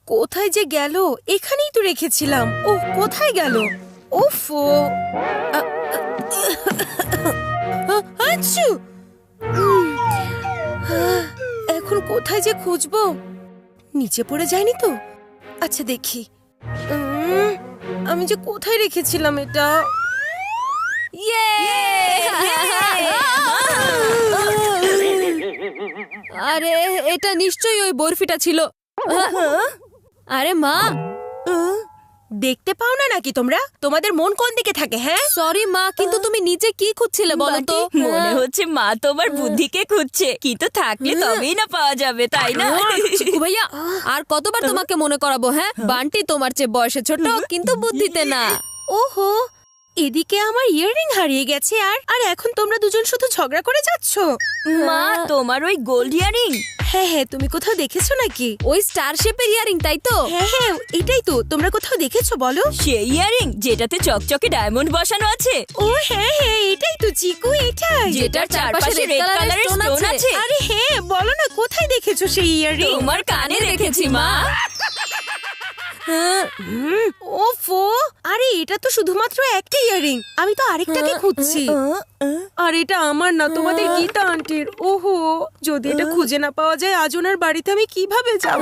কোথায় যে গেল? এখানেই তো রেখেছিলাম। ও কোথায় গেল? ওফো, আচ্ছু! এখন কোথায় যে খুঁজবো? নিচে পড়ে যায়নি তো? আচ্ছা দেখি। আমি যে কোথায় রেখেছিলাম এটা? আরে এটা নিশ্চয়ই ওই বরফিটা ছিল। আরে মা, দেখতে পাও না নাকি তোমরা? তোমাদের মন কোন দিকে থাকে? হ্যাঁ, সরি মা, কিন্তু তুমি নিচে কি খুঁজছিলে বলো তো? মনে হচ্ছে মা তোমার বুদ্ধিকে খুঁজছে, কিন্তু থাকলে তবেই না পাওয়া যাবে, তাই না? চিকু ভাইয়া, আর কতবার তোমাকে মনে করাবো? হ্যাঁ, বান্টি তোমার চেয়ে বয়সে ছোট, কিন্তু বুদ্ধিতে না। ওহো, এদিকে আমার ইয়াররিং হারিয়ে গেছে আর এখন তোমরা দুজন শুধু ঝগড়া করে যাচ্ছ। মা তোমার ওই গোল্ড ইয়ারিং। হ্যাঁ হ্যাঁ, তুমি কোথাও দেখেছো নাকি? ওই স্টার শেপের ইয়ারিং, তাই তো? হ্যাঁ হ্যাঁ, এটাই তো। তোমরা কোথাও দেখেছো বলো? সেই ইয়ারিং যেটাতে চকচকে ডায়মন্ড বসানো আছে। ও হ্যাঁ হ্যাঁ, এটাই তো চিকু, এটাই। যেটার চারপাশে রেড কালারের স্টোন আছে। আরে হ্যাঁ, বলো না কোথায় দেখেছো সেই ইয়াররিং? তোমার কানে রেখেছি মা। ওফো, আরে এটা তো শুধুমাত্র একটা ইয়াররিং। আমি তো আরেকটাকে খুঁজছি। আর এটা আমার না, তোমাদের গীতা আন্টির। ওহো, যদি এটা খুঁজে না পাওয়া যায়, আজ ওনার বাড়িতে আমি কিভাবে যাব?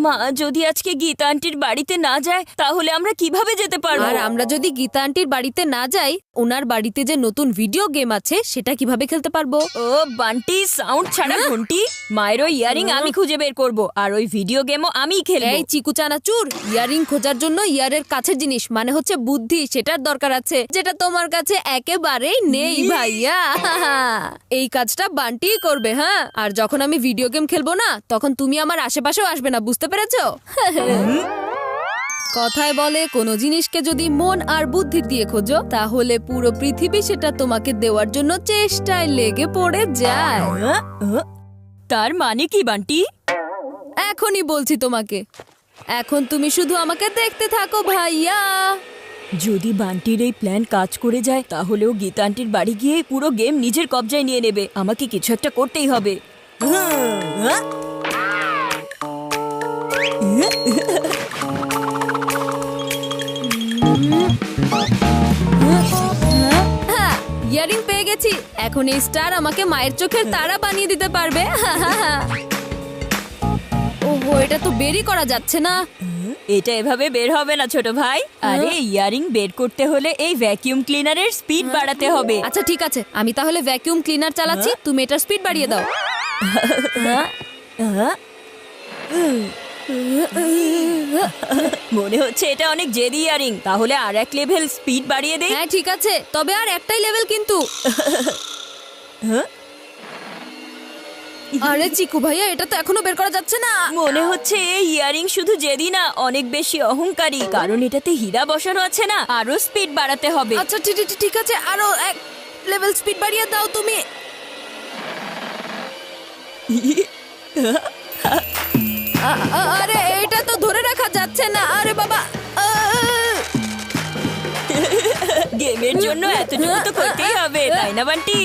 মা যদি আজকে গীতা আন্টির বাড়িতে না যায় তাহলে আমরা কিভাবে যেতে পারবো? আর আমরা যদি গীতা আন্টির বাড়িতে না যাই, ওনার বাড়িতে যে নতুন ভিডিও গেম আছে সেটা কিভাবে খেলতে পারবো? ও বান্টি, সাউন্ড ছাড়া ঘন্টি। মায়ের ওই ইয়ারিং আমি খুঁজে বের করব, আর ওই ভিডিও গেমও আমিই খেলবো। এই চিকু চানাচুর, ইয়ারিং খোঁজার জন্য ইয়ারের কাছের জিনিস মানে হচ্ছে বুদ্ধি, সেটার দরকার আছে, যেটা তোমার কাছে একেবারেই নেই ভাইয়া। এই কাজটা বান্টিই করবে। হ্যাঁ, আর যখন আমি ভিডিও গেম খেলবো না, তখন তুমি আমার আশেপাশেও আসবে না, বুঝতে পেরেছো? কথায় বলে, কোনো জিনিসকে যদি মন আর বুদ্ধি দিয়ে খোঁজো, তাহলে পুরো পৃথিবী সেটা তোমাকে দেওয়ার জন্য চেষ্টায় লেগে পড়ে যায়। তার মানে কি বান্টি? এখনই বলছি তোমাকে। এখন তুমি শুধু আমাকে দেখতে থাকো ভাইয়া। যদি বান্টির এই প্ল্যান কাজ করে যায়, তাহলেও গীতা আন্টির বাড়ি গিয়ে পুরো গেম নিজের কবজায় নিয়ে নেবে। আমাকে কিছু একটা করতেই হবে। ইয়ারিং পেয়ে গেছি। এখন এই স্টার আমাকে মায়ের চোখের তারা বানিয়ে দিতে পারবে। ওহো, এটা তো বেরই করা যাচ্ছে না। এটা এভাবে বের হবে না ছোট ভাই। আরে ইয়ারিং বের করতে হলে এই ভ্যাকিউম ক্লিনারের স্পিড বাড়াতে হবে। আচ্ছা ঠিক আছে, আমি তাহলে ভ্যাকিউম ক্লিনার চালাচ্ছি, তুমি এটার স্পিড বাড়িয়ে দাও। মনে হচ্ছে এটা অনেক জেদি ইয়ারিং। তাহলে আর এক লেভেল স্পিড বাড়িয়ে দেই। হ্যাঁ ঠিক আছে, তবে আর একটাই লেভেল কিন্তু। আরে চিকু ভাইয়া, এটা তো এখনো বের করা যাচ্ছে না। মনে হচ্ছে এই ইয়ারিং শুধু জেদি না, অনেক বেশি অহংকারী, কারণ এটাতে হীরা বসানো আছে না। আরো স্পিড বাড়াতে হবে। আচ্ছা ঠিক আছে, আরো এক লেভেল স্পিড বাড়িয়ে দাও তুমি। আরে এটা তো ধরে রাখা যাচ্ছে না। আরে বাবা, গেমের জন্য এতটুকু তো করতেই হবে, তাই না বান্টি?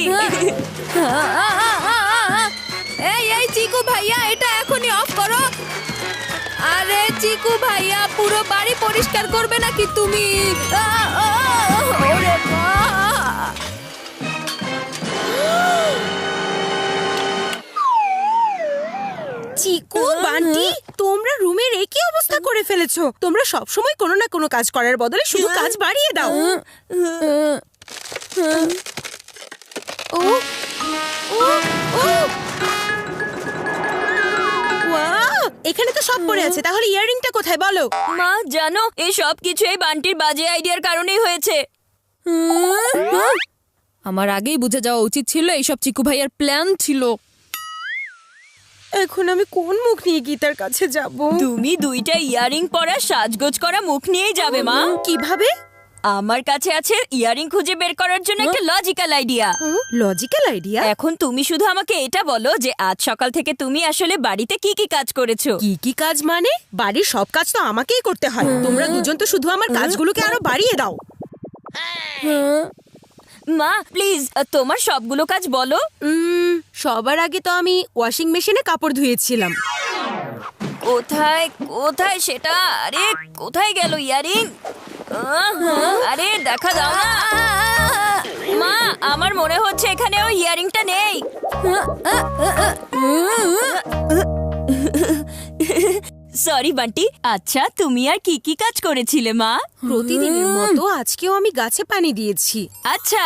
এই চিকু ভাইয়া, এটা এখনই অফ করো। আরে চিকু ভাইয়া, পুরো বাড়ি পরিষ্কার করবে নাকি তুমি? ওরে মা! চিকু, বান্টি, তোমরা রুমের একই অবস্থা করে ফেলেছো। তোমরা সব সময় কোনো না কোনো কাজ করার বদলে শুধু কাজ বাড়িয়ে দাও। ও ও ও, ওয়াও, এখানে তো সব পড়ে আছে। তাহলে ইয়াররিংটা কোথায় বলো? মা জানো, এই সব কিছু এই বান্টির বাজে আইডিয়ার কারণেই হয়েছে। আমার আগেই বুঝে যাওয়া উচিত ছিল, এইসব চিকু ভাইয়ার প্ল্যান ছিল। এখন আমি কোন মুখ নিয়ে গীতার কাছে যাব? তুমি দুইটা ইয়ারিং পরা সাজগোজ করা মুখ নিয়েই যাবে মা। কিভাবে? আমার কাছে আছে ইয়ারিং খুঁজে বের করার জন্য একটা লজিক্যাল আইডিয়া। Logical idea? এখন তুমি শুধু আমাকে এটা বলো যে আজ সকাল থেকে তুমি আসলে বাড়িতে কি কি কাজ করেছো। কি কি কাজ মানে? বাড়ির সব কাজ তো আমাকেই করতে হয়। তোমরা দুজন তো শুধু আমার কাজগুলোকে আরো বাড়িয়ে দাও। মা প্লিজ তোমার সবগুলো কাজ বলো। সবার আগে তো আমি ওয়াশিং মেশিনে কাপড় ধুয়েছিলাম। কোথায় কোথায় সেটা? আরে কোথায় গেল ইয়ারিং? আরে দেখা দাও না মা, আমার মনে হচ্ছে এখানে ওই ইয়ারিংটা নেই। সরি বান্টি। আচ্ছা তুমি আর কি কি কাজ করেছিলে মা? প্রতিদিনের মতো আজকেও আমি গাছে পানি দিয়েছি। আচ্ছা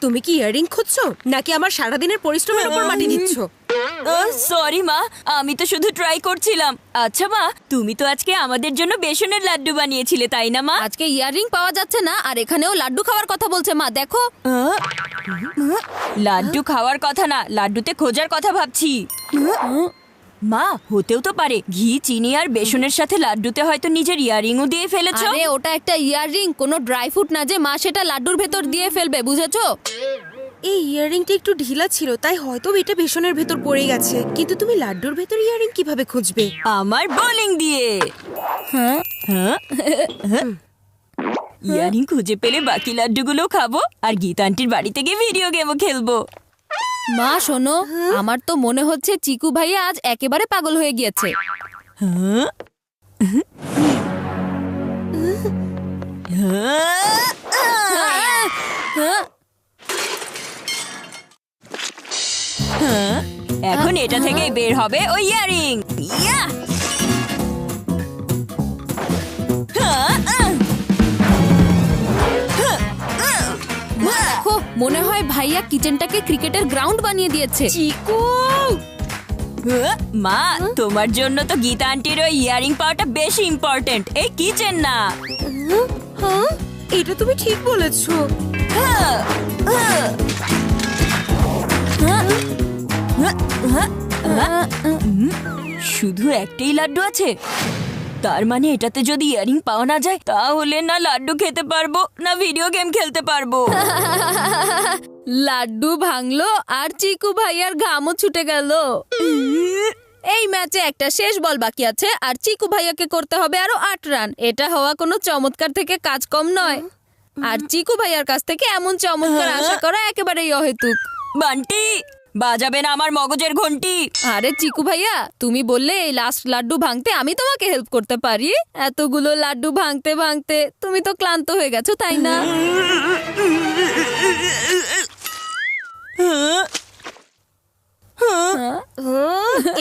তুমি কি ইয়ারিং খুঁজছো নাকি আমার সারাদিনের পরিশ্রমের উপর মাটি দিচ্ছ? সরি মা, আমি তো শুধু ট্রাই করছিলাম। আচ্ছা মা, তুমি তো আজকে আমাদের জন্য বেসনের লাড্ডু বানিয়েছিলে তাই না মা? আজকে ইয়াররিং পাওয়া যাচ্ছে না আর এখানেও লাড্ডু খাওয়ার কথা বলছে মা। দেখো লাড্ডু খাওয়ার কথা না, লাড্ডুতে খোঁজার কথা ভাবছি। মা হতেও তো পারে ঘি চিনি আর বেসনের সাথে লাড্ডুতে হয়তো নিজের ইয়ারিংও দিয়ে ফেলেছো। আরে ওটা একটা ইয়াররিং, কোনো ড্রাই ফ্রুট না যে মা সেটা লাড্ডুর ভেতর দিয়ে ফেলবে, বুঝেছো? এই ইয়ারিংটা একটু ঢিলা ছিল তাই হয়তো এটা বেসনের ভেতর পড়ে গেছে, কিন্তু তুমি লাড্ডুর ভেতর ইয়ারিং কিভাবে খুঁজবে? আমার বোলিং দিয়ে। ইয়ারিং খুঁজে পেলে বাকি লাড্ডুগুলো খাবো আর গীতান্টির বাড়িতে গিয়ে ভিডিও গেমও খেলবো। মা শোনো, আমার তো মনে হচ্ছে চিকু ভাইয়া আজ একেবারে পাগল হয়ে গিয়েছে। এখন এটা থেকেই বের হবে ওই ইয়ারিং। দেখো মনে হয় ভাইয়া কিচেনটাকে ক্রিকেটের গ্রাউন্ড বানিয়ে দিয়েছে। চিকু, মা তোমার জন্য তো গীতা আন্টির ওই ইয়ারিং পাওয়াটা বেশি ইম্পর্টেন্ট, এই কিচেন না। হ্যাঁ এটা তুমি ঠিক বলেছো। শুধু একটাই লাড্ডু আছে, তার মানে এটাতে যদি ইয়ারিং পাওয়া না যায় তাহলে না লাড্ডু খেতে পারবো না ভিডিও গেম খেলতে পারবো। লাড্ডু ভাঙলো আর চিকু ভাইয়ার ঘামও ছুটে গেল। এই ম্যাচে একটা শেষ বল বাকি আছে আর চিকু ভাইয়াকে করতে হবে আরো 8 রান। এটা হওয়া কোনো চমৎকার থেকে কাজ কম নয়, আর চিকু ভাইয়ার কাছ থেকে এমন চমৎকার আশা করা একেবারেই অহেতুক। বান্টি বাজাবে না আমার মগজের ঘন্টি। আরে চিকু ভাইয়া, তুমি বললে এই লাস্ট লাড্ডু ভাঙতে আমি তোমাকে হেল্প করতে পারি। এতগুলো লাড্ডু ভাঙতে ভাঙতে তুমি তো ক্লান্ত হয়ে গেছো তাই না?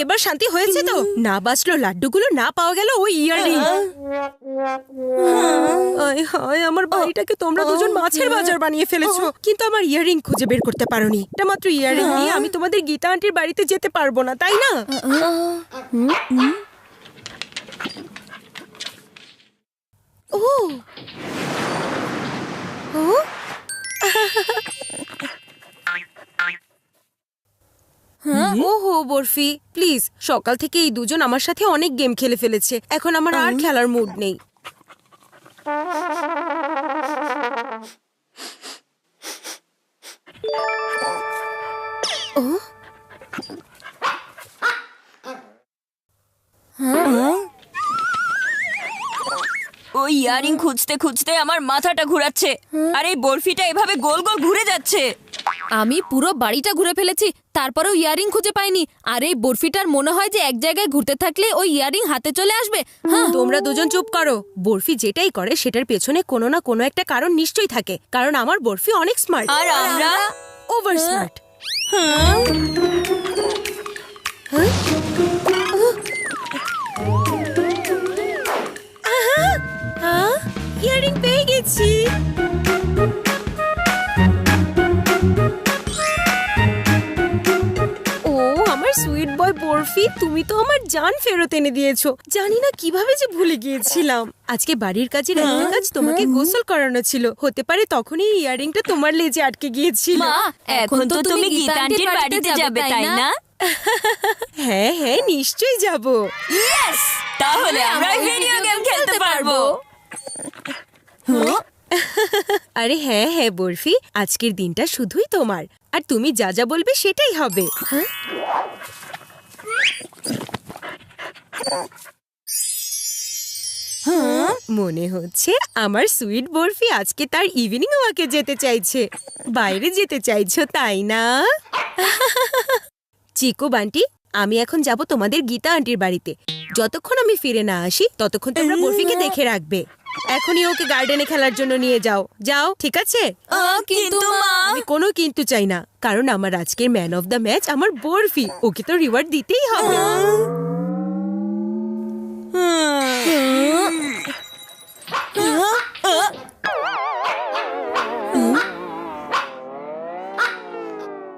এবার শান্তি হয়েছে তো? না বাঁচলো লাড্ডুগুলো, না পাওয়া গেল ওই ইয়ারিং। আমার বাড়িটাকে তোমরা দুজন মাছের বাজার বানিয়ে ফেলেছো, কিন্তু আমার ইয়ারিং খুঁজে বের করতে পারোনি। এটা মাত্র ইয়ারিং নিয়ে আমি তোমাদের গীতা আন্টির বাড়িতে যেতে পারবো না, তাই না? ও ও ওহো বরফি, প্লিজ, সকাল থেকে এই দুজন আমার সাথে অনেক গেম খেলে ফেলেছে, এখন আমার আর খেলার মুড নেই। ওই ইয়ারিং খুঁজতে খুঁজতে আমার মাথাটা ঘুরাচ্ছে, আর এই বরফিটা এভাবে গোল গোল ঘুরে যাচ্ছে। আমি পুরো বাড়িটা ঘুরে ফেলেছি, তারপরেও ইয়ারিং খুঁজে পাইনি। আর এই বরফিটার মনে হয় যে এক জায়গায় ঘুরতে থাকলে ওই ইয়ারিং হাতে চলে আসবে। হ্যাঁ, তোমরা দুজন চুপ করো। বরফি যেটাই করে সেটার পেছনে কোনো না কোনো একটা কারণ নিশ্চয়ই থাকে, কারণ আমার বরফি অনেক স্মার্ট আর আমরা ওভার স্মার্ট। ইয়ারিং পেয়ে গেছি। ও আমার সুইট বয় বরফি, তুমি তো আমার জান ফেরত এনে দিয়েছো। জানি না কিভাবে যে ভুলে গিয়েছিলাম। আজকে বাড়ির কাজের একটা কাজ তোমাকে গোসল করানো ছিল, হতে পারে তখনই ইয়ারিংটা তোমার লেজে আটকে গিয়েছিল। মা এখন তো তুমি গীতা আন্টির বাড়িতে যাবে তাই না? হ্যাঁ হ্যাঁ নিশ্চয়ই যাব। ইয়েস, তাহলে আমরা ভিডিও গেম খেলতে পারবো। আরে হ্যাঁ হ্যাঁ বরফি, আজকের দিনটা শুধুই তোমার, আর তুমি যা যা বলবে সেটাই হবে। মনে হচ্ছে আমার সুইট বরফি আজকে তার ইভিনিং ওয়াকে যেতে চাইছে। বাইরে যেতে চাইছো তাই না? চিকু বান্টি, আমি এখন যাব তোমাদের গীতা আন্টির বাড়িতে। যতক্ষণ আমি ফিরে না আসি ততক্ষণ তোমরা বরফিকে দেখে রাখবে। এখনই ওকে গার্ডেনে খেলার জন্য নিয়ে যাও। যাও, ঠিক আছে? কিন্তু মা, আমি কোনো কিন্তু চাই না, কারণ আমার আজকের ম্যান অফ দ্য ম্যাচ আমার বরফি। ওকে তো রিওয়ার্ড দিতেই হবে।